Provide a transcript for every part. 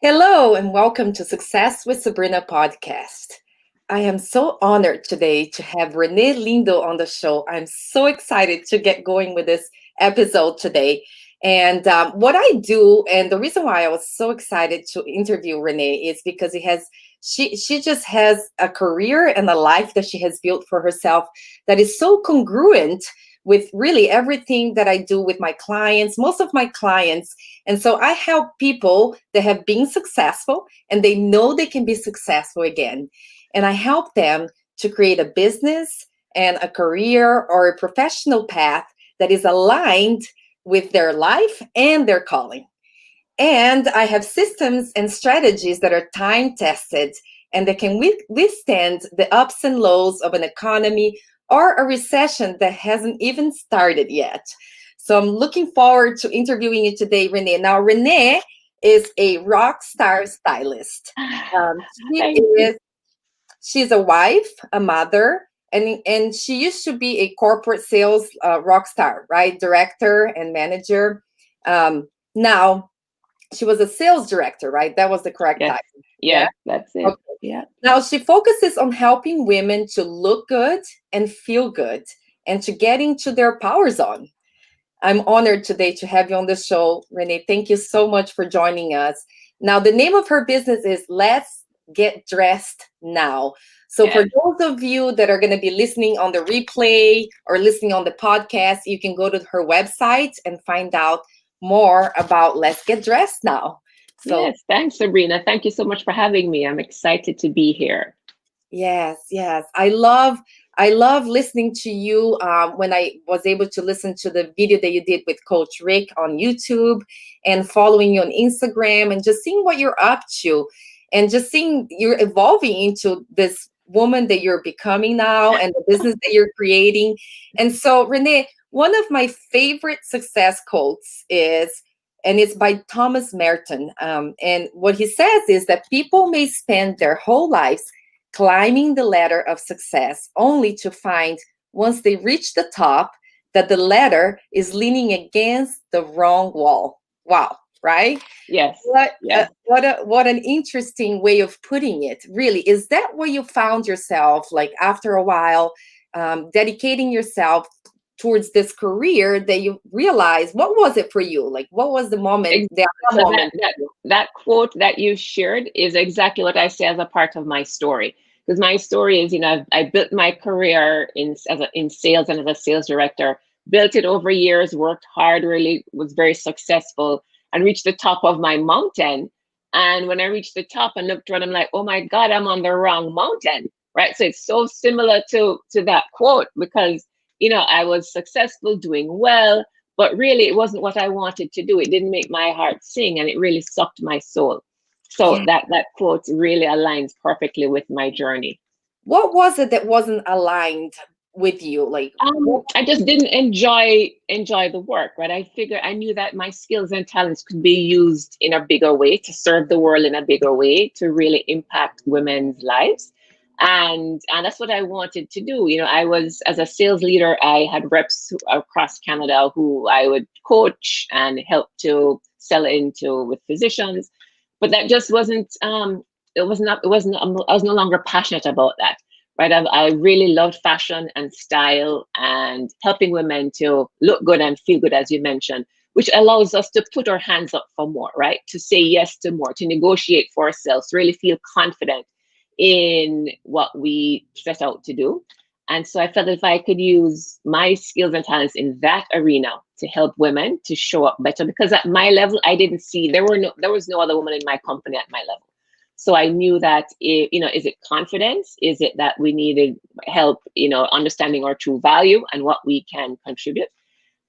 Hello, and welcome to Success with Sabrina podcast. I am so honored today to have Renée Lindo on the show. I'm so excited to get going with this episode today. And what I do, and the reason why I was so excited to interview Renée is because she just has a career and a life that she has built for herself that is so congruent with really everything that I do with my clients, most of my clients. And so I help people that have been successful and they know they can be successful again. And I help them to create a business and a career or a professional path that is aligned with their life and their calling. And I have systems and strategies that are time tested and that can withstand the ups and lows of an economy or a recession that hasn't even started yet. So I'm looking forward to interviewing you today, Renee. Now, Renee is a rock star stylist. She Thank you. is she's a wife, a mother, and she used to be a corporate sales rock star, right? Director and manager. Now she was a sales director, right? That was the correct Yes, title. Yeah. yes, that's it. Okay. Yeah. Now she focuses on helping women to look good and feel good and to get into their power zone. I'm honored today to have you on the show, Renee. Thank you so much for joining us. Now, the name of her business is Let's Get Dressed Now. So, for Yes. those of you that are going to be listening on the replay or listening on the podcast, you can go to her website and find out more about Let's Get Dressed Now. So, Yes. Thanks, Sabrina. Thank you so much for having me. I'm excited to be here. yes, yes. I love listening to you when I was able to listen to the video that you did with Coach Rick on YouTube and following you on Instagram and just seeing what you're up to and just seeing you're evolving into this woman that you're becoming now and the business that you're creating. And so, Renee, one of my favorite success quotes is, and it's by Thomas Merton. And what he says is that people may spend their whole lives climbing the ladder of success only to find once they reach the top that the ladder is leaning against the wrong wall. Wow, right? Yes. What Yes. what an interesting way of putting it. Really, is that where you found yourself like after a while dedicating yourself towards this career that you realized what was it for you? Like what was the moment, Exactly. the aha So that moment that for you? that quote that you shared is exactly what I say as a part of my story. Because my story is, I built my career in sales and as a sales director, built it over years, worked hard, really was very successful, and reached the top of my mountain. And when I reached the top and looked around, I'm like, oh my God, I'm on the wrong mountain. Right. So it's so similar to that quote because I was successful, doing well, but really it wasn't what I wanted to do. It didn't make my heart sing and it really sucked my soul. So Yeah. that quote really aligns perfectly with my journey. What was it that wasn't aligned with you? Like what I just didn't enjoy the work, right? I knew that my skills and talents could be used in a bigger way to serve the world in a bigger way to really impact women's lives. And that's what I wanted to do. I was as a sales leader, I had reps across Canada who I would coach and help to sell into with physicians. But that just wasn't I was no longer passionate about that, right? I really loved fashion and style and helping women to look good and feel good, as you mentioned, which allows us to put our hands up for more, right? To say yes to more, to negotiate for ourselves, to really feel confident in what we set out to do. And so I felt that if I could use my skills and talents in that arena to help women to show up better, because at my level, I didn't see there was no other woman in my company at my level. So I knew that is it confidence? Is it that we needed help, understanding our true value and what we can contribute?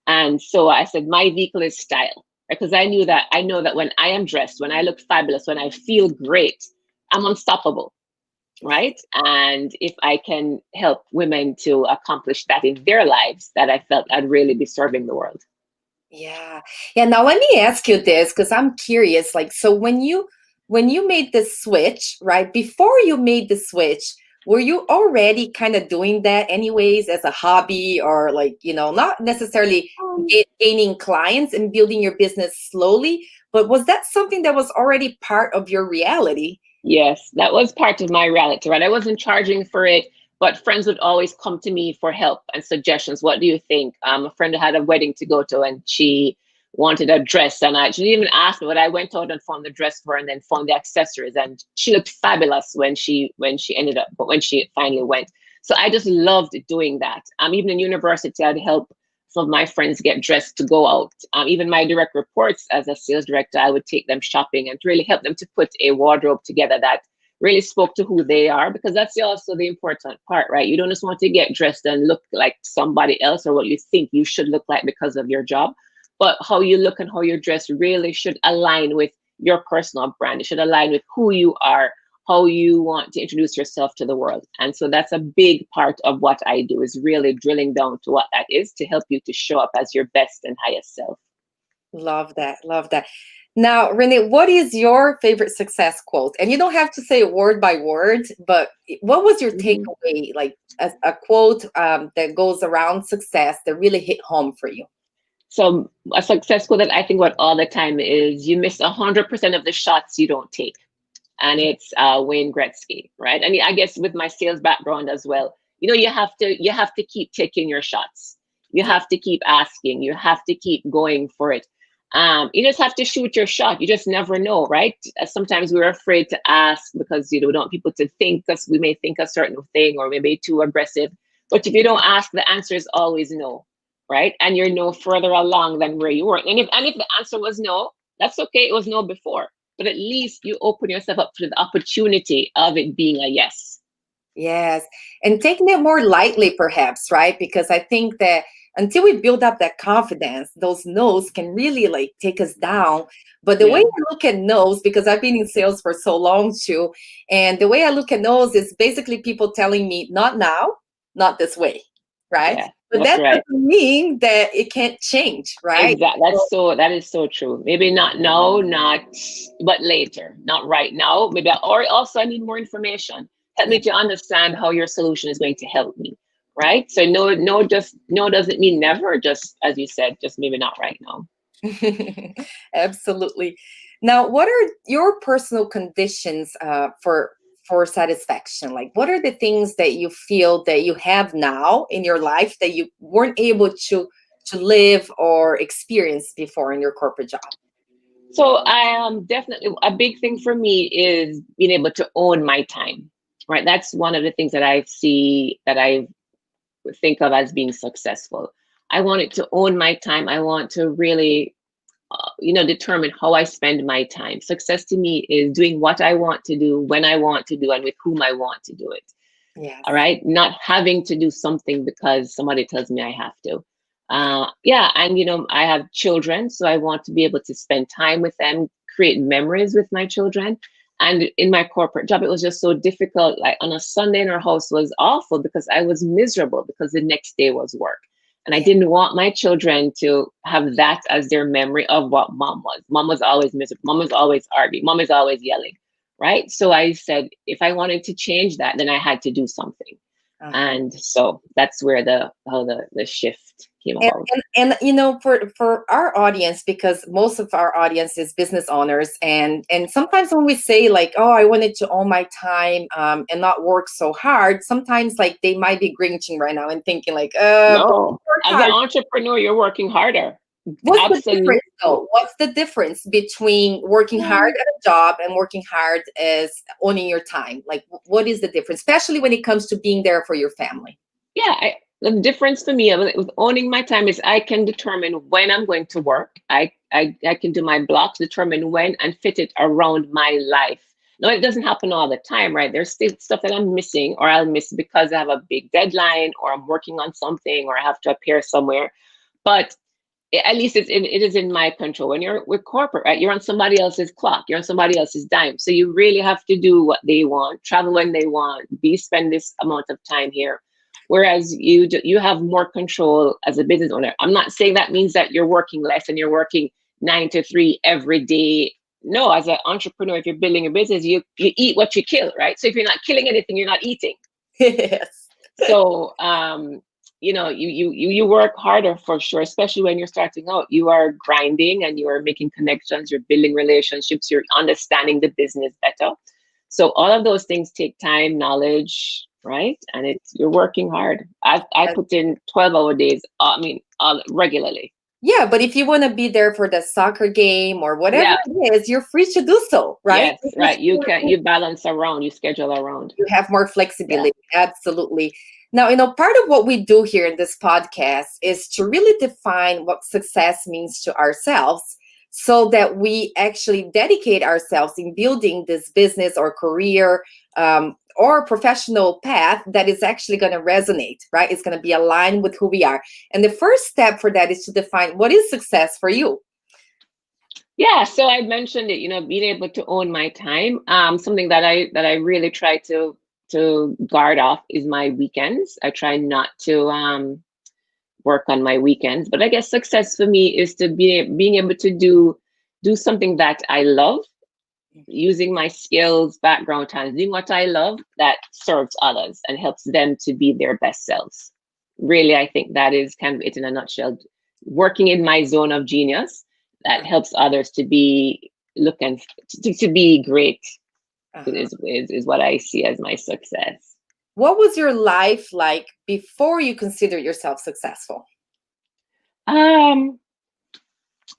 And so I said, my vehicle is style, because I know that when I am dressed, when I look fabulous, when I feel great, I'm unstoppable, yeah. right? And if I can help women to accomplish that in their lives, that I felt I'd really be serving the world. Yeah. Yeah. Now let me ask you this because I'm curious. Like, so when you made the switch, right? Before you made the switch, were you already kind of doing that anyways as a hobby or like, not necessarily Um, gaining clients and building your business slowly? But was that something that was already part of your reality? Yes, that was part of my reality, right? I wasn't charging for it, but friends would always come to me for help and suggestions. What do you think? A friend had a wedding to go to, and she wanted a dress, and she didn't even ask me, but I went out and found the dress for her, and then found the accessories, and she looked fabulous when she ended up, but when she finally went. So I just loved doing that. Even in university, I'd help some of my friends get dressed to go out. Even my direct reports as a sales director, I would take them shopping and to really help them to put a wardrobe together that really spoke to who they are, because that's also the important part, right? You don't just want to get dressed and look like somebody else or what you think you should look like because of your job, but how you look and how you're dressed really should align with your personal brand. It should align with who you are, how you want to introduce yourself to the world. And so that's a big part of what I do, is really drilling down to what that is to help you to show up as your best and highest self. Love that. Love that. Now, Renee, what is your favorite success quote? And you don't have to say it word by word, but what was your Mhm. takeaway, like a quote that goes around success that really hit home for you? So a success quote that I think about all the time is, you miss 100% of the shots you don't take. And it's Wayne Gretzky, right? I mean, I guess with my sales background as well, you have to keep taking your shots. You Yeah. have to keep asking. You have to keep going for it. You just have to shoot your shot. You just never know, right? Sometimes we're afraid to ask because we don't want people to think us. We may think a certain thing or maybe too aggressive. But if you don't ask, the answer is always no, right? And you're no further along than where you were. And if the answer was no, that's okay. It was no before, but at least you open yourself up to the opportunity of it being a yes. Yes. And taking it more lightly, perhaps, right? Because I think that until we build up that confidence, those no's can really like take us down. But the way Yeah, I look at no's, because I've been in sales for so long too, and the way I look at no's is basically people telling me, not now, not this way, right? yeah, But that's that right. doesn't mean that it can't change, right? Exactly. That is so true. Maybe not now, not but later. Not right now. Maybe, or also I need more information. Help Yeah. me to understand how your solution is going to help me. Right? So no, no, just no doesn't mean never, just as you said, just maybe not right now. Absolutely. Now, what are your personal conditions for satisfaction? Like, what are the things that you feel that you have now in your life that you weren't able to live or experience before in your corporate job? So I am definitely, a big thing for me is being able to own my time. Right? That's one of the things that I see, that I think of as being successful. I wanted to own my time. I want to really, determine how I spend my time. Success to me is doing what I want to do, when I want to do, and with whom I want to do it. All Yes. right. Not having to do something because somebody tells me I have to. Yeah. And, I have children, so I want to be able to spend time with them, create memories with my children. And in my corporate job, it was just so difficult. Like on a Sunday in our house was awful because I was miserable because the next day was work. And I Yeah. didn't want my children to have that as their memory of what mom was. Mom was always miserable. Mom was always arguing. Mom is always yelling, right? So I said, if I wanted to change that, then I had to do something. Uh-huh. And so that's where the shift came And, about. and for our audience, because most of our audience is business owners, and sometimes when we say like, oh, I wanted to own my time and not work so hard, sometimes like they might be grinching right now and thinking like, but we No, work as an hard. entrepreneur, you're working harder. What's the Absolutely. difference though? What's the difference between working hard at a job and working hard as owning your time? Like, what is the difference, especially when it comes to being there for your family? Yeah, the difference for me with owning my time is I can determine when I'm going to work. I can do my blocks, determine when, and fit it around my life. No, it doesn't happen all the time, right? There's still stuff that I'm missing, or I'll miss because I have a big deadline, or I'm working on something, or I have to appear somewhere. But at least it is in my control. When you're with corporate, right, you're on somebody else's clock, you're on somebody else's dime, so you really have to do what they want, travel when they want, spend this amount of time here. Whereas you have more control as a business owner. I'm not saying that means that you're working less and you're working 9 to 3 every day. No, as an entrepreneur, if you're building a business, you eat what you kill, right? So if you're not killing anything, you're not eating. Yes. So you work harder for sure, especially when you're starting out. You are grinding and you are making connections, you're building relationships, you're understanding the business better. So all of those things take time, knowledge, right? And it's you're working hard. I put in 12-hour days, regularly. Yeah, but if you want to be there for the soccer game or whatever Yeah. it is, you're free to do so, right? Yes, right. You balance around, you schedule around. You have more Yeah. flexibility. Absolutely. Now, part of what we do here in this podcast is to really define what success means to ourselves so that we actually dedicate ourselves in building this business or career or professional path that is actually going to resonate, right? It's going to be aligned with who we are. And the first step for that is to define what is success for you. Yeah, so I mentioned it, being able to own my time. Something that I really try to guard off is my weekends. I try not to work on my weekends, but I guess success for me is to be being able to do something that I love, using my skills, background, talents, doing what I love that serves others and helps them to be their best selves. Really, I think that is kind of it in a nutshell. Working in my zone of genius that helps others to be looking to be great Uh-huh. is what I see as my success. What was your life like before you considered yourself successful? Um,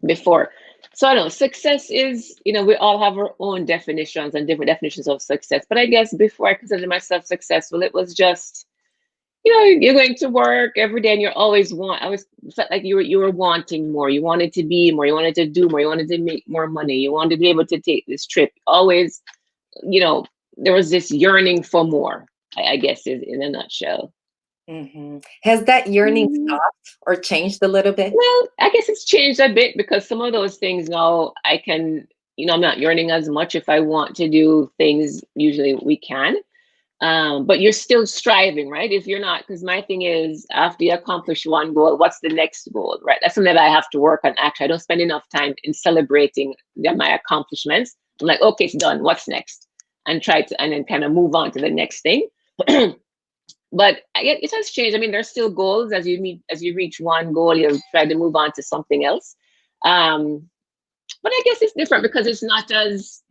Before. So I know success is, we all have our own definitions and different definitions of success. But I guess before I considered myself successful, it was just, you're going to work every day and you're I always felt like you were wanting more. You wanted to be more, you wanted to do more, you wanted to make more money, you wanted to be able to take this trip. Always, there was this yearning for more, I guess is in a nutshell. Has that yearning Mm. stopped or changed a little bit? Well, I guess it's changed a bit because some of those things now I can, I'm not yearning as much. If I want to do things, usually we can. But you're still striving, right? If you're not, because my thing is after you accomplish one goal, what's the next goal, right? That's something that I have to work on. Actually, I don't spend enough time in celebrating my accomplishments. I'm like, okay, it's done. What's next? And and then kind of move on to the next thing. But I guess it has changed. I mean, there's still goals as you reach one goal, you try to move on to something else. Um, but I guess it's different because it's not as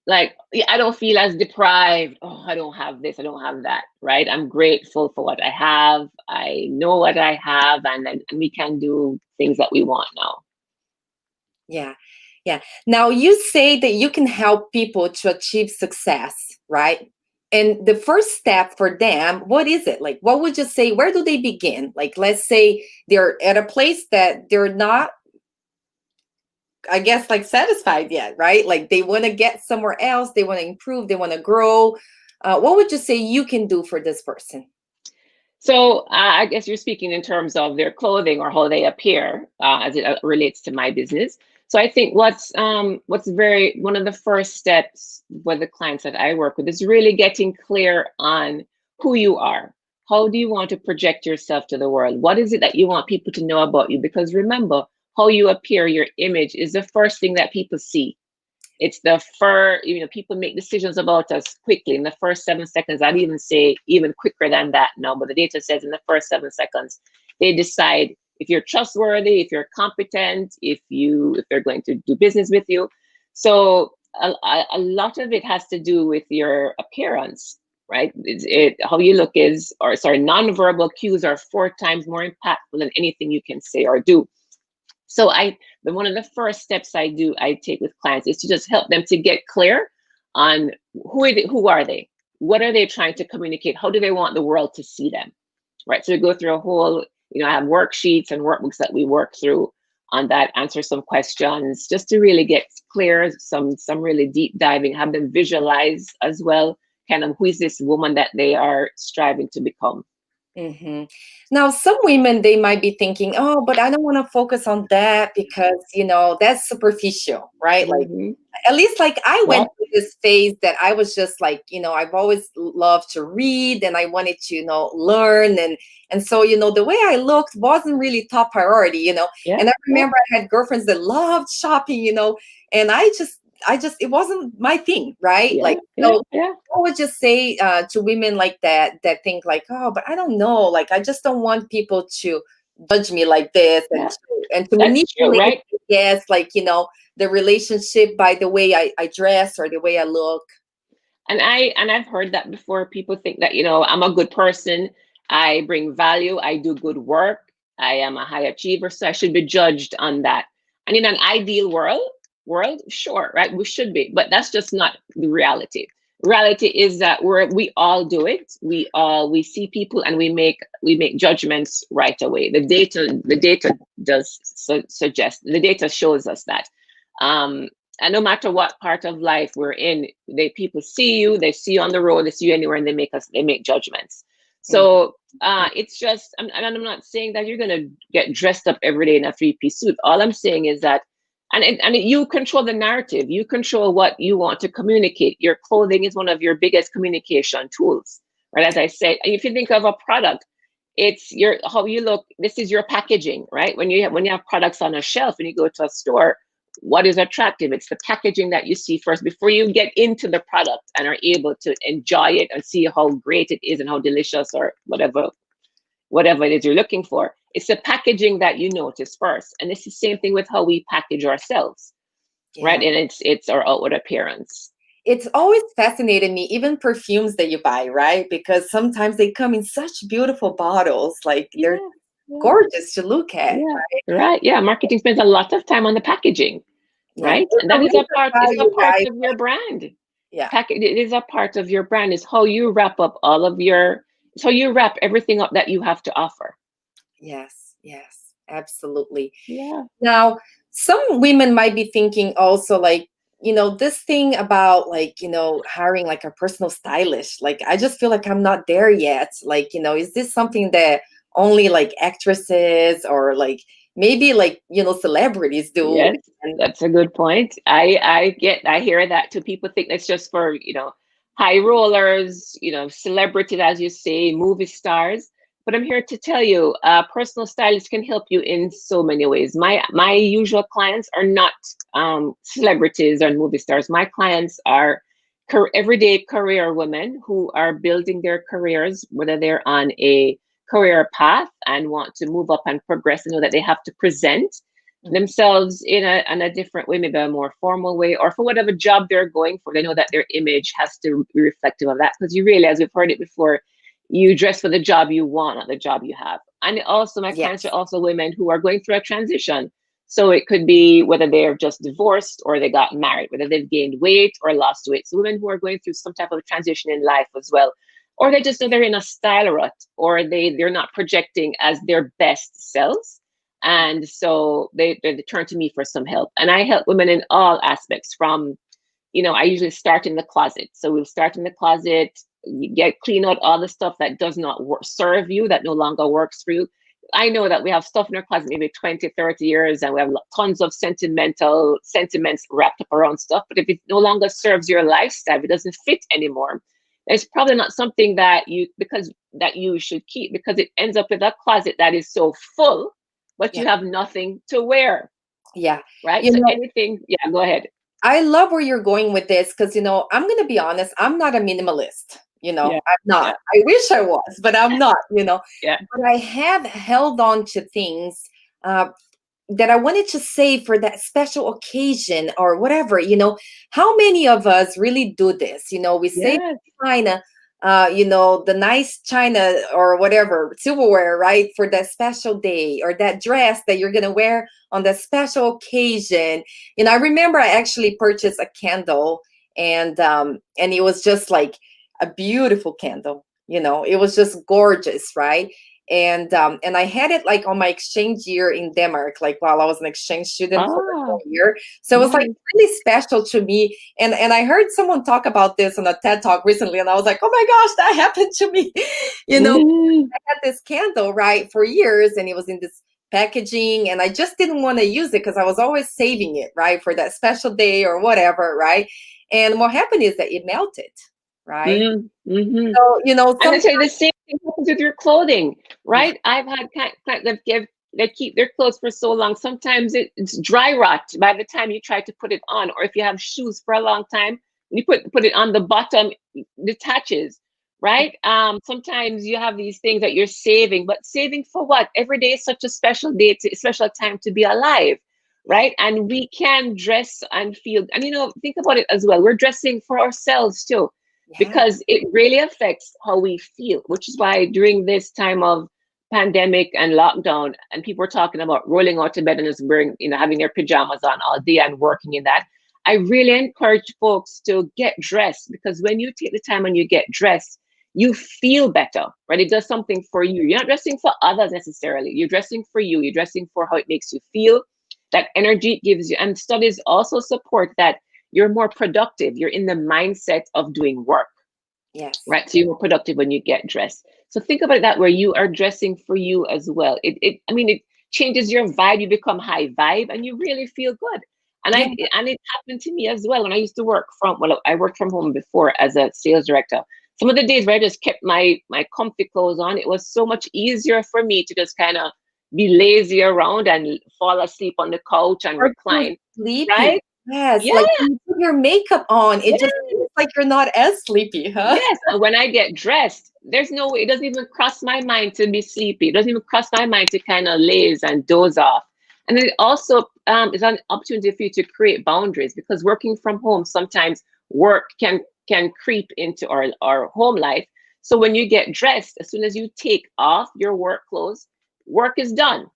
like, yeah, I don't feel as deprived. Oh, I don't have this, I don't have that, right? I'm grateful for what I have. I know what I have, and then we can do things that we want now. Yeah. Yeah. Now you say that you can help people to achieve success, right? And the first step for them, what is it? Like, what would you say? Where do they begin? Like, let's say they're at a place that they're not, I guess, like satisfied yet, right? Like they want to get somewhere else, they want to improve, they want to grow. What would you say you can do for this person? So I guess you're speaking in terms of their clothing or how they appear as it relates to my business. So I think what's very one of the first steps with the clients that I work with is really getting clear on who you are. How do you want to project yourself to the world? What is it that you want people to know about you? Because remember, how you appear, your image is the first thing that people see. It's the first, people make decisions about us quickly in the first 7 seconds. I'd even say even quicker than that now, but the data says in the first 7 seconds, they decide if you're trustworthy, if you're competent, if they're going to do business with you. So a lot of it has to do with your appearance, right? How you look nonverbal cues are 4 times more impactful than anything you can say or do. So one of the first steps I take with clients is to just help them to get clear on who are they? What are they trying to communicate? How do they want the world to see them? Right. So we go through a whole, I have worksheets and workbooks that we work through on that, answer some questions just to really get clear, some really deep diving, have them visualize as well, kind of who is this woman that they are striving to become. Now, some women, they might be thinking, oh, but I don't want to focus on that because, that's superficial, right? Like, Mm-hmm. at least like I Yeah. went through this phase that I was just like, I've always loved to read and I wanted to, learn. And so, the way I looked wasn't really top priority, Yeah. And I remember I had girlfriends that loved shopping, and I just, it wasn't my thing, right? Yeah, Like, yeah, so yeah, I would just say to women like that think like, oh, but I don't know, like I just don't want people to judge me like this, yeah. and to That's true, manipulate, right? yes, like, the relationship by the way I dress or the way I look. And I've heard that before. People think that, I'm a good person, I bring value, I do good work, I am a high achiever, so I should be judged on that. And in an ideal world, sure, right? We should be, but that's just not the reality. Reality is that we all do it. We see people and we make judgments right away. The data does suggest, the data shows us that. Um, and no matter what part of life we're in, people see you, they see you on the road, they see you anywhere, and they make judgments. Mhm. So it's just, and I'm not saying that you're gonna get dressed up every day in a three-piece suit. All I'm saying is that, you control the narrative, you control what you want to communicate. Your clothing is one of your biggest communication tools, right? As I said, if you think of a product, it's your how you look. This is your packaging, right? When you have products on a shelf and you go to a store, what is attractive? It's the packaging that you see first before you get into the product and are able to enjoy it and see how great it is and how delicious or whatever it is you're looking for. It's the packaging that you notice first. And it's the same thing with how we package ourselves, right? Yeah. And it's our outward appearance. It's always fascinated me, even perfumes that you buy, right? Because sometimes they come in such beautiful bottles, like they're Yeah, yeah, gorgeous to look at. yeah. Right. Yeah. Marketing spends a lot of time on the packaging, Yeah. right? There's And a that is reason a part, why it's a you part guys, of your brand. yeah. It is a part of your brand, is how you wrap up all of your, so you wrap everything up that you have to offer. Yes, yes, absolutely. Yeah. Now, some women might be thinking also like, this thing about like, hiring like a personal stylist. Like, I just feel like I'm not there yet. Like, is this something that only like actresses or like maybe like, celebrities do? Yes, And that's a good point. I hear that too. People think that's just for, high rollers, celebrities, as you say, movie stars. But I'm here to tell you, personal stylists can help you in so many ways. My usual clients are not celebrities or movie stars. My clients are everyday career women who are building their careers, whether they're on a career path and want to move up and progress and know that they have to present Mhm. themselves in a different way, maybe a more formal way, or for whatever job they're going for, they know that their image has to be reflective of that. Because you really, as we've heard it before, you dress for the job you want, not the job you have. And also, my clients are Yes. also women who are going through a transition. So it could be whether they're just divorced or they got married, whether they've gained weight or lost weight. So women who are going through some type of transition in life as well, or they just know they're in a style rut, or they're not projecting as their best selves, and so they turn to me for some help. And I help women in all aspects from, I usually start in the closet. So we'll start in the closet, you get clean out all the stuff that does not serve you, that no longer works for you. I know that we have stuff in our closet maybe 20, 30 years, and we have tons of sentiments wrapped up around stuff. But if it no longer serves your lifestyle, if it doesn't fit anymore, it's probably not something that you should keep, because it ends up with a closet that is so full, but Yeah. you have nothing to wear, Yeah. right? You So know, anything, yeah, go ahead. I love where you're going with this because, I'm going to be honest, I'm not a minimalist. Yeah, I'm not. yeah, I wish I was, but I'm not. yeah. But I have held on to things uh, that I wanted to save for that special occasion or whatever. How many of us really do this? We save Yes. china, the nice china or whatever, silverware, right? For that special day or that dress that you're going to wear on that special occasion. I remember I actually purchased a candle and it was just like a beautiful candle. It was just gorgeous, right? And I had it like on my exchange year in Denmark, like while I was an exchange student for the Ah, whole year. So it was like nice. really special to me. And I heard someone talk about this on a TED Talk recently, and I was like, oh my gosh, that happened to me. Mm, I had this candle, right, for years, and it was in this packaging, and I just didn't want to use it because I was always saving it, right, for that special day or whatever, right? And what happened is that it melted, right? mm-hmm. So, And I some say the same thing happens with your clothing, yeah, right? I've had clients that give they keep their clothes for so long. Sometimes it's dry rot by the time you try to put it on, or if you have shoes for a long time, when you put it on, the bottom detaches, right? Sometimes you have these things that you're saving, but saving for what? Every day is such a special day, a special time to be alive, Yeah. right? And we can dress and feel, and think about it as well. We're dressing for ourselves too, Yeah. because it really affects how we feel, which is why during this time of pandemic and lockdown, and people were talking about rolling out to bed and just wearing, having their pajamas on all day and working in that. I really encourage folks to get dressed, because when you take the time and you get dressed, you feel better, right? It does something for you. You're not dressing for others necessarily. You're dressing for you. You're dressing for how it makes you feel, that energy it gives you. And studies also support that you're more productive. You're in the mindset of doing work, Yes. right? So you're more productive when you get dressed. So think about that, where you are dressing for you as well. It changes your vibe. You become high vibe, and you really feel good. And Yeah. it happened to me as well when I used to I worked from home before as a sales director. Some of the days where I just kept my comfy clothes on, it was so much easier for me to just kind of be lazy around and fall asleep on the couch and Or feel recline, sleepy. right? Yes. Yeah. Like when you put your makeup on, it just Yeah. feels like you're not as sleepy, huh? Yes, and when I get dressed, there's no way, it doesn't even cross my mind to be sleepy. It doesn't even cross my mind to kind of laze and doze off. And it also is an opportunity for you to create boundaries, because working from home, sometimes work can creep into our home life. So when you get dressed, as soon as you take off your work clothes, work is done, Yeah.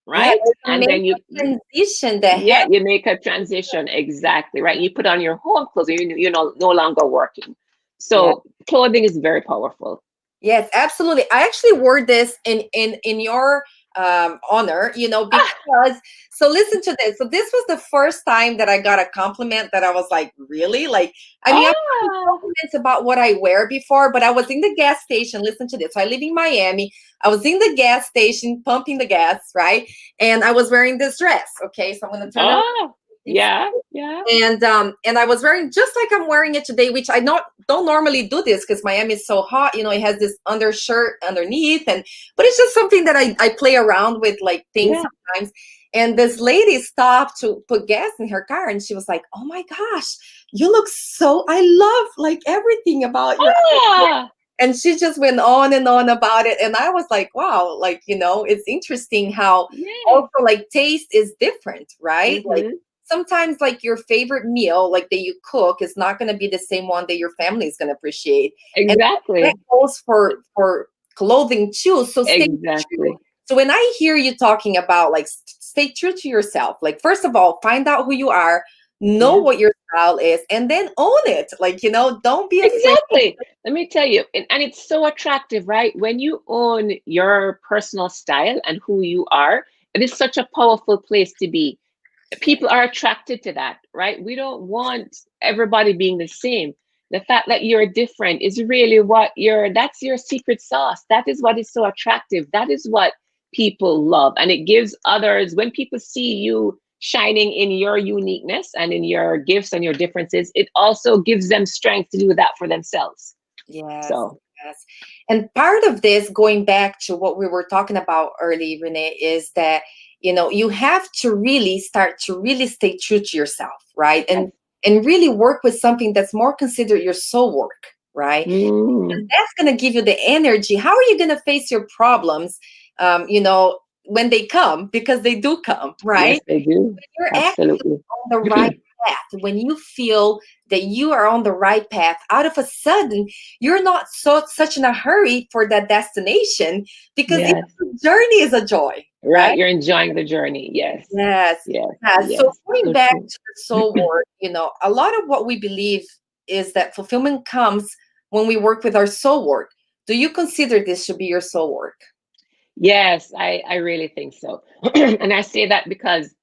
right? There's a And then makeup transition that yeah, happens. you make a transition, exactly, right? You put on your home clothes, you're no longer working. Yeah. So clothing is very powerful. Yes, absolutely. I actually word this in your honor, Ah, because so listen to this. So this was the first time that I got a compliment that I was like, really? Like, I mean, I've gotten ah, compliments about what I wear before, but I was in the gas station. Listen to this. So I live in Miami. I was in the gas station pumping the gas, right? And I was wearing this dress. Okay, so I'm gonna turn around. ah, yeah, yeah, And I was wearing just like I'm wearing it today, which I don't normally do this because Miami is so hot. It has this undershirt underneath, but it's just something that I play around with, like things yeah. sometimes. And this lady stopped to put gas in her car, and she was like, "Oh my gosh, you look so, I love like everything about your outfit." Ah, And she just went on and on about it, and I was like, wow, like, it's interesting how yeah. also like taste is different, right? Like Mm-hmm. sometimes like your favorite meal like that you cook is not going to be the same one that your family is going to appreciate, and that Exactly, goes for clothing too. So stay true. exactly. So when I hear you talking about like stay true to yourself, like first of all find out who you are, know Yeah. what your style is, and then own it. Like, don't be afraid. Exactly. Let me tell you, and it's so attractive, right? When you own your personal style and who you are, it is such a powerful place to be. Yeah. People are attracted to that, right? We don't want everybody being the same. The fact that you're different is really that's your secret sauce. That is what is so attractive. That is what people love. And it gives others, when people see you shining in your uniqueness and in your gifts and your differences, it also gives them strength to do that for themselves. Yes, So, yes. And part of this, going back to what we were talking about early, Renee, is that, you have to really start to really stay true to yourself, right? yes. And really work with something that's more considered your soul work, right? Because Mm, that's going to give you the energy. How are you going to face your problems, when they come? Because they do come, yes, right? they do. You're actually Absolutely. on the right path, when you feel that you are on the right path, out of a sudden you're not such in a hurry for that destination, because even Yes. the journey is a joy, right? Right. You're enjoying the journey. Yes. Yes. Yes. Yes. So Yes. going So back true. to the soul work, a lot of what we believe is that fulfillment comes when we work with our soul work. Do you consider this to be your soul work? Yes, I really think so. And I say that because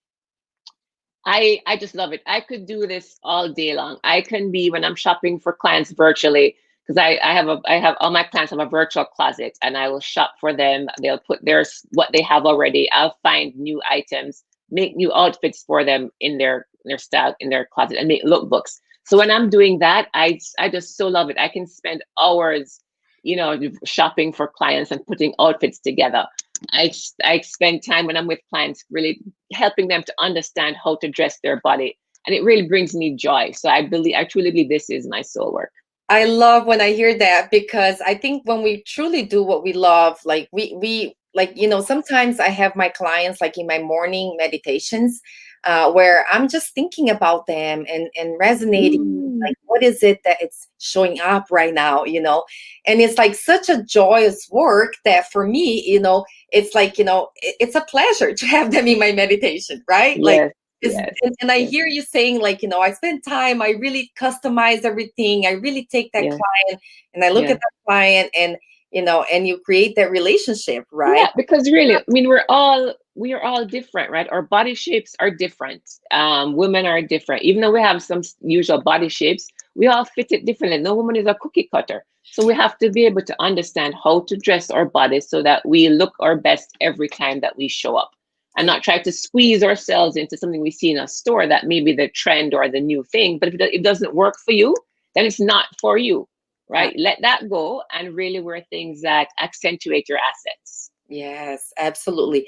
I just love it. I could do this all day long. I can be, when I'm shopping for clients virtually, because I have all my clients have a virtual closet, and I will shop for them. They'll put what they have already. I'll find new items, make new outfits for them in their style in their closet, and make lookbooks. So when I'm doing that, I just so love it. I can spend hours, shopping for clients and putting outfits together. I spend time when I'm with clients really helping them to understand how to dress their body. And it really brings me joy. So I truly believe this is my soul work. I love when I hear that, because I think when we truly do what we love, like we like, sometimes I have my clients like in my morning meditations, where I'm just thinking about them and resonating, Mm, like what is it that it's showing up right now, and it's like such a joyous work that for me, it's like, it's a pleasure to have them in my meditation, right? Like, yes, is, yes, and I yes, hear you saying, like, I spend time, I really customize everything. I really take that yes, client and I look at yes. that client, and, and you create that relationship, right? Yeah, because really, I mean, we are all different, right? Our body shapes are different. Women are different. Even though we have some usual body shapes, we all fit it differently. No woman is a cookie cutter. So we have to be able to understand how to dress our bodies so that we look our best every time that we show up, and Yeah. not try to squeeze ourselves into something we see in a store that may be the trend or the new thing. But if it doesn't work for you, then it's not for you, Right. right? Let that go and really wear things that accentuate your assets. Yes, absolutely.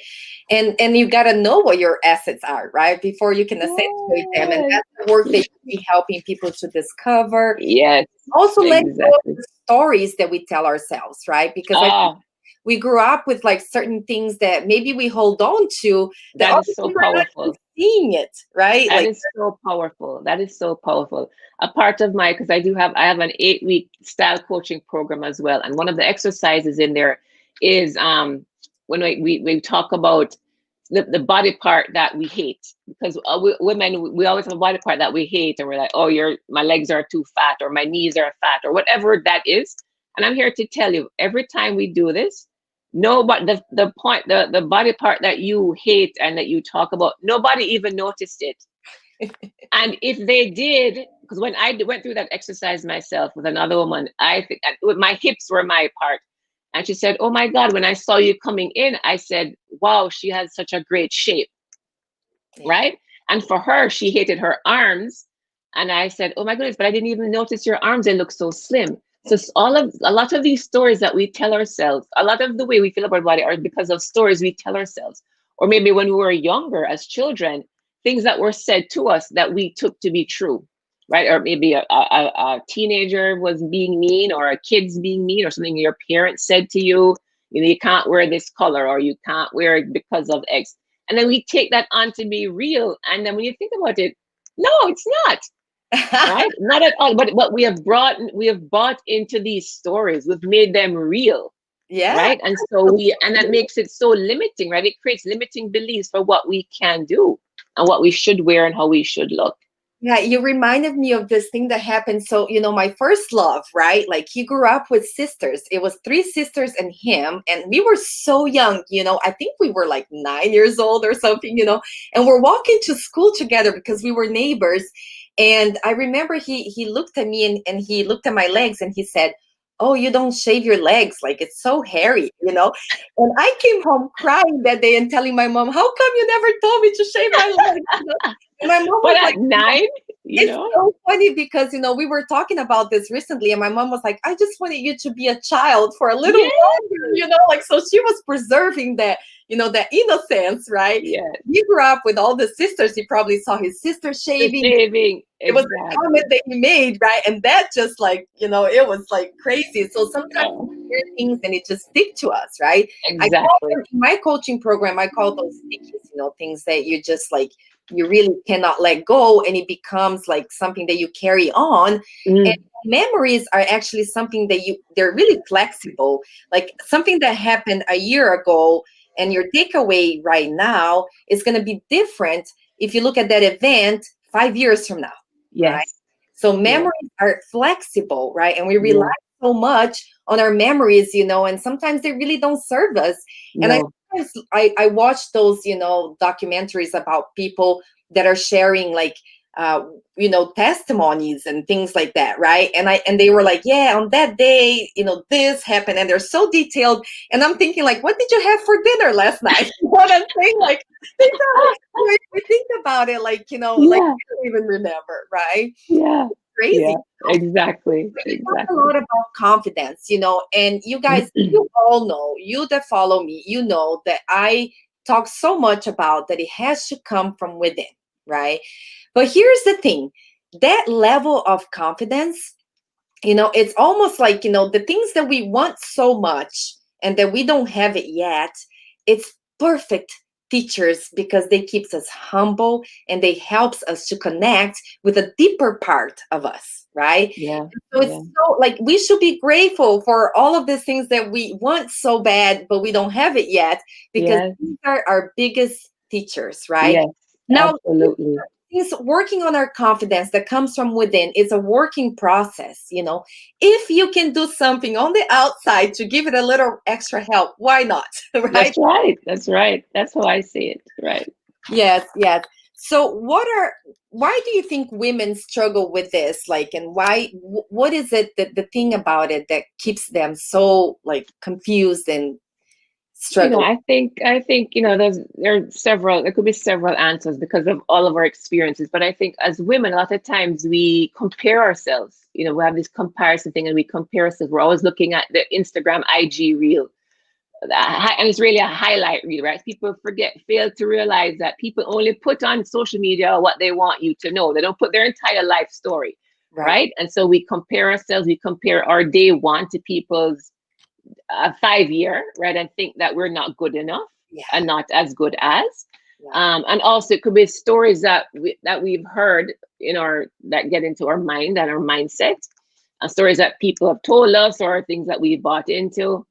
And you got to know what your assets are, right? Before you can accentuate them. And Yes. that's the work that you be helping people to discover. Yes, Also, let go of exactly. the stories that we tell ourselves, right? Because I think Ah, we grew up with like certain things that maybe we hold on to, that that is so obviously we're not even powerful. seeing it, right? That Like, is so powerful. That is so powerful. A part of my, because I have an 8 week style coaching program as well. And one of the exercises in there is when we talk about the body part that we hate. Because women, we always have a body part that we hate, and we're like, oh, my legs are too fat, or my knees are fat, or whatever that is. And I'm here to tell you, every time we do this, nobody, the body part that you hate and that you talk about, nobody even noticed it. And if they did, because when I went through that exercise myself with another woman, I think my hips were my part. And she said, oh my God, when I saw you coming in, I said, wow, she has such a great shape, yeah. right? And for her, she hated her arms. And I said, oh my goodness, but I didn't even notice your arms. They look so slim. So a lot of these stories that we tell ourselves, a lot of the way we feel about our body are because of stories we tell ourselves. Or maybe when we were younger as children, things that were said to us that we took to be true, right? Or maybe a teenager was being mean, or a kid's being mean, or something your parents said to you. You can't wear this color, or you can't wear it because of X. And then we take that on to be real. And then when you think about it, no, it's not, right? Not at all. But we have bought into these stories. We've made them real, Yeah. right? And so and that makes it so limiting, right? It creates limiting beliefs for what we can do and what we should wear and how we should look. Yeah, you reminded me of this thing that happened. So, my first love, right? Like, he grew up with sisters. It was three sisters and him. And we were so young, I think we were like 9 years old or something, and we're walking to school together because we were neighbors. And I remember he looked at me, and he looked at my legs, and he said, oh, you don't shave your legs. Like, it's so hairy. And I came home crying that day and telling my mom, how come you never told me to shave my legs? And my mom But was like, at nine, you it's know, so funny because we were talking about this recently, and my mom was like, I just wanted you to be a child for a little yeah, longer, like, so she was preserving that, that innocence, right? yeah, He grew up with all the sisters. He probably saw his sister the shaving. shaving, It was a comment exactly. that he made, right? And that just, like, it was like crazy. So sometimes Yeah, we hear things and it just stick to us, right? I call exactly. them, in my coaching program, I call those stickies, things that you just, like, you really cannot let go, and it becomes like something that you carry on. And Mm, memories are actually something that they're really flexible. Like, something that happened a year ago, and your takeaway right now is going to be different if you look at that event 5 years from now, right? yes, So yes, memories are flexible, right? And we rely yes. so much on our memories, and sometimes they really don't serve us. And No. I watch those, documentaries about people that are sharing, like, testimonies and things like that, right? And they were like, yeah, on that day, this happened, and they're so detailed. And I'm thinking, like, what did you have for dinner last night? You know what I'm saying? Like, they don't, we think about it, like, like, Yeah, we don't even remember, right? yeah, yeah. Crazy. Exactly. We talk a Exactly. lot about confidence, and you guys, you all know, you that follow me, you know that I talk so much about that it has to come from within, right? But here's the thing, that level of confidence, it's almost like, the things that we want so much and that we don't have it yet, it's perfect teachers because they keeps us humble and they helps us to connect with a deeper part of us, right? Yeah. So it's Yeah. so like we should be grateful for all of these things that we want so bad, but we don't have it yet because Yes. these are our biggest teachers, right? Yes. Now, Absolutely. things working on our confidence that comes from within is a working process. If you can do something on the outside to give it a little extra help, why not? Right? That's right. That's right. That's how I see it. Right. Yes, yes. So why do you think women struggle with this, like, and why, what is it, that the thing about it that keeps them so like confused and struggling? I think, there could be several answers because of all of our experiences. But I think as women, a lot of times we compare ourselves. We have this comparison thing and we compare ourselves. We're always looking at the Instagram IG reel. And it's really a highlight reel, right? People fail to realize that people only put on social media what they want you to know. They don't put their entire life story, Right. right? And so we compare ourselves, we compare our day one to people's 5 year, right? And think that we're not good enough Yeah. and not as good as. Yeah. And also it could be stories that we've heard that get into our mind and our mindset, stories that people have told us or things that we bought into.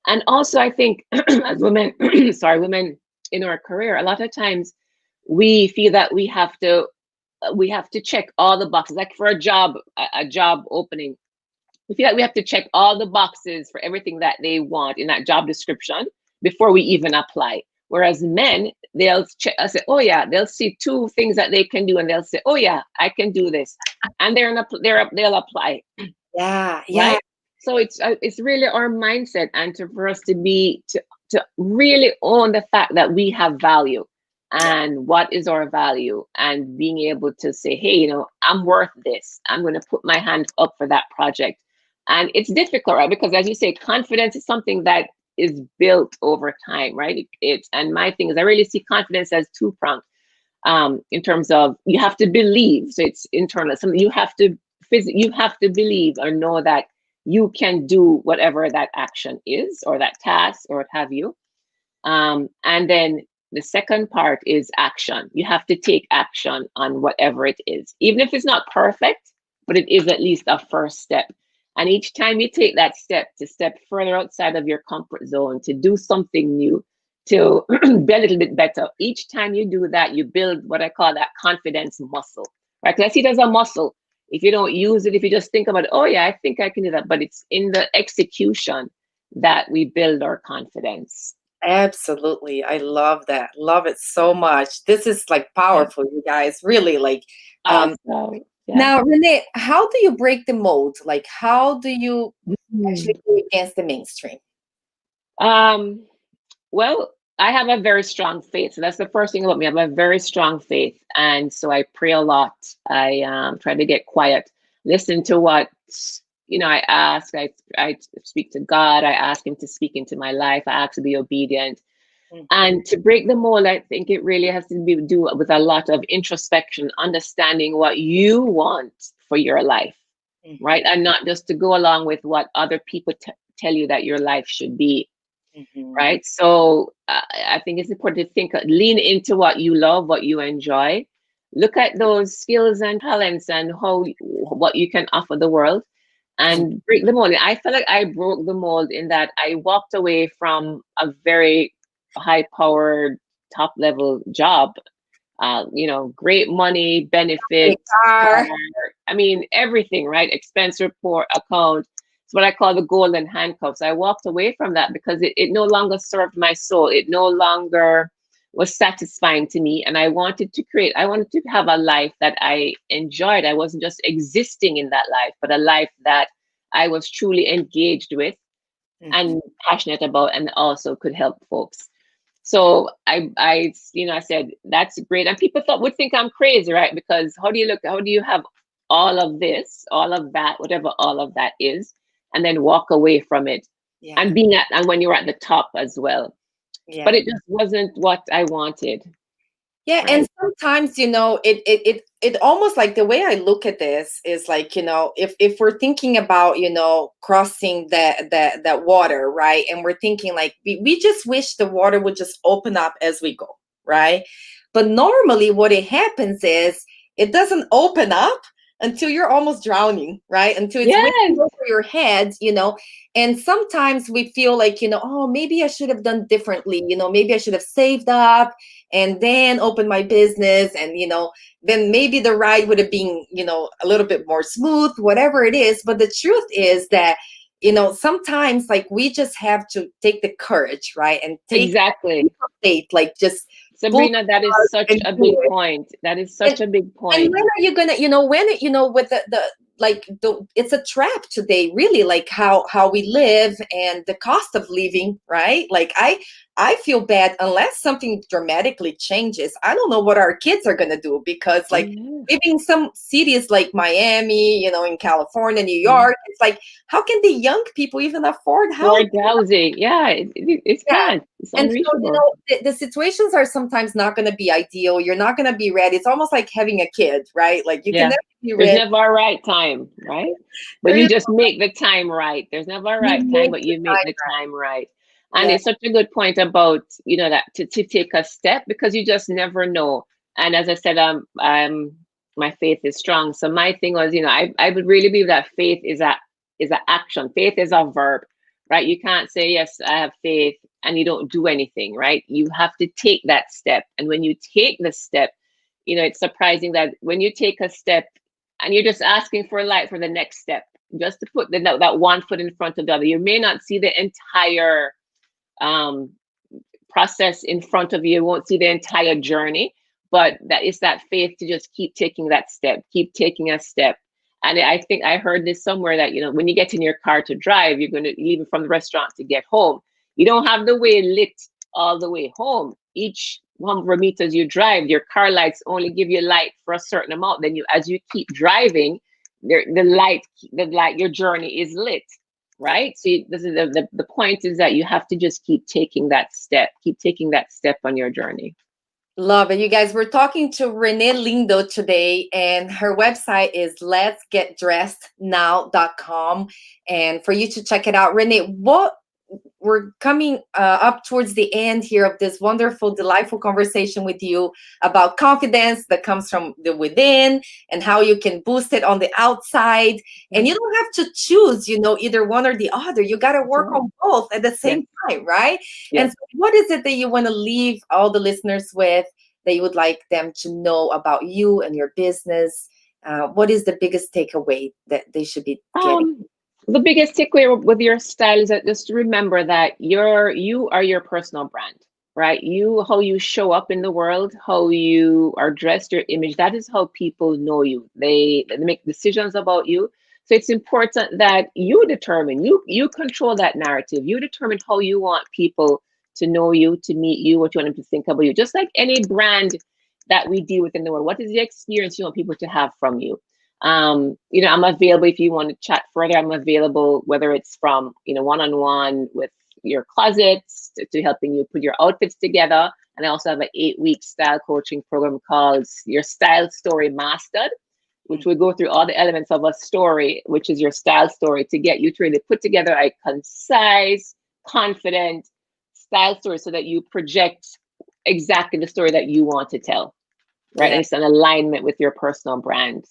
And also I think as women, women in our career, a lot of times we feel that we have to check all the boxes, like for a job opening. We feel like we have to check all the boxes for everything that they want in that job description before we even apply. Whereas men, they'll check, I say, oh yeah, they'll see two things that they can do, and they'll say, oh yeah, I can do this, and they'll apply, Yeah. Yeah. right? So it's really our mindset, and for us to really own the fact that we have value Yeah. and what is our value, and being able to say, hey, I'm worth this. I'm going to put my hand up for that project. And it's difficult, right? Because as you say, confidence is something that is built over time, right? And my thing is, I really see confidence as two-pronged, in terms of you have to believe. So it's internal. Something you have to believe or know that you can do whatever that action is or that task or what have you. And then the second part is action. You have to take action on whatever it is, even if it's not perfect, but it is at least a first step. And each time you take that step to step further outside of your comfort zone, to do something new, to be a little bit better, each time you do that, you build what I call that confidence muscle, right? Because I see it as a muscle. If you don't use it, if you just think about it, oh yeah, I think I can do that, but it's in the execution that we build our confidence. Absolutely. I love that. Love it so much. This is like Yeah. powerful, you guys. Really like Awesome. Yeah. now, Renee, how do you break the mold? Like how do you actually Mhm. go against the mainstream? Um, well, I have a very strong faith. So that's the first thing about me. I have a very strong faith. And so I pray a lot. I try to get quiet, listen to what, I ask. I speak to God. I ask Him to speak into my life. I ask to be obedient. Mhm. And to break the mold, I think it really has to do with a lot of introspection, understanding what you want for your life, right? Mhm. And not just to go along with what other people tell you that your life should be, Mhm. right? So I think it's important to lean into what you love, what you enjoy. Look at those skills and talents and what you can offer the world, Mhm. and break the mold. I feel like I broke the mold in that I walked away from a very high-powered, top-level job. Great money, Great benefits, car, car. I mean, everything, right? Expense report, account. It's what I call the golden handcuffs. I walked away from that because it no longer served my soul. It no longer was satisfying to me. And I wanted to have a life that I enjoyed. I wasn't just existing in that life, but a life that I was truly engaged with Mhm. and passionate about, and also could help folks. So I said, that's great. And people would think I'm crazy, right? Because how do you have all of this, all of that, whatever all of that is, and then walk away from it. Yeah. And being at, and when you're at the top as well. But Yeah. it just wasn't what I wanted, Yeah, and right? sometimes, it almost like the way I look at this is like, if we're thinking about, crossing that water, right? And we're thinking like we just wish the water would just open up as we go, right? But normally what it happens is it doesn't open up until you're almost drowning, right? Until it's way Yes. over your head, and sometimes we feel like, oh, maybe I should have done differently, maybe I should have saved up and then open my business, and then maybe the ride would have been a little bit more smooth, whatever it is. But the truth is that sometimes like we just have to take the courage, right, and take that leap Exactly. of faith, like just pull Sabrina, that the is plug such and a do big it. point. That is and such a big and point. when are you gonna, when with the like it's a trap today, really, like how we live and the cost of living, right? Like I feel bad unless something dramatically changes. I don't know what our kids are gonna do, because like Yeah. maybe in some cities like Miami, in California, New Mhm. York, it's like how can the young people even afford housing? 4,000. Yeah, it Yeah. can't. It's And so, unreachable. the situations are sometimes not going to be ideal. You're not going to be ready. It's almost like having a kid, right? Like you can Yeah. never be There's ready. never a right time, right? But There you you just make the time right. There's never a you right time, make but the you make time the right. time right. And Yeah. it's such a good point about, that to take a step, because you just never know. And as I said, my faith is strong. So my thing was, I would really believe that faith is a action. Faith is a verb, right? You can't say, yes, I have faith, and you don't do anything, right? You have to take that step. And when you take the step, it's surprising that when you take a step and you're just asking for light for the next step, just to put that one foot in front of the other, you may not see the entire um, process in front of you. You won't see the entire journey, but that is that faith to just keep taking that step, keep taking a step. And I think I heard this somewhere that, when you get in your car to drive, you're going to leave from the restaurant to get home. You don't have the way lit all the way home. Each 100 meters you drive, your car lights only give you light for a certain amount. Then as you keep driving, the light, your journey is lit, right? So this is the point is that you have to just keep taking that step on your journey. Love it. You guys, we're talking to Renee Lindo today, and her website is letsgetdressednow.com. And for you to check it out, Renee, we're coming up towards the end here of this wonderful, delightful conversation with you about confidence that comes from the within and how you can boost it on the outside. And Yeah. you don't have to choose, either one or the other. You got to That's work right. on both at the Yes. same time, right? And Yes. so what is it that you want to leave all the listeners with, that you would like them to know about you and your business? What is the biggest takeaway that they should be getting? Um, the biggest takeaway with your style is that just remember that you are your personal brand, right? How you show up in the world, how you are dressed, your image, that is how people know you. They make decisions about you. So it's important that you determine, you control that narrative. You determine how you want people to know you, to meet you, what you want them to think about you. Just like any brand that we deal with in the world, what is the experience you want people to have from you? I'm available if you want to chat further. I'm available, whether it's from, one-on-one with your closets to helping you put your outfits together. And I also have an 8-week style coaching program called Your Style Story Mastered, which will go through all the elements of a story, which is your style story, to get you to really put together a concise, confident style story so that you project exactly the story that you want to tell, right? Yeah. And it's an alignment with your personal brand.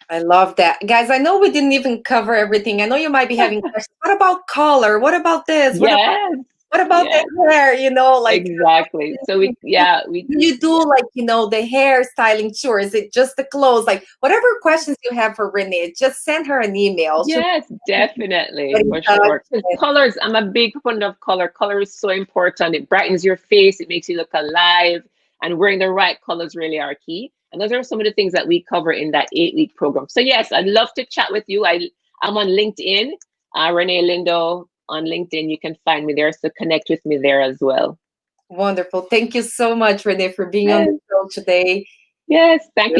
I love that. Guys, I know we didn't even cover everything. I know you might be having questions. What about color? What about this? Yes, What about yes, the hair? Like exactly. So we, yeah, we, do you do yeah, like, the hair styling? Sure. Is it just the clothes? Like whatever questions you have for Renee, just send her an email. She'll yes, get definitely, in for touch. sure. 'Cause colors, I'm a big proponent of color. Color is so important. It brightens your face. It makes you look alive. And wearing the right colors really are key. And those are some of the things that we cover in that 8-week program. So yes, I'd love to chat with you. I'm on LinkedIn, Renee Lindo on LinkedIn. You can find me there. So connect with me there as well. Wonderful. Thank you so much, Renee, for being on the Yes, show today. yes. Thank you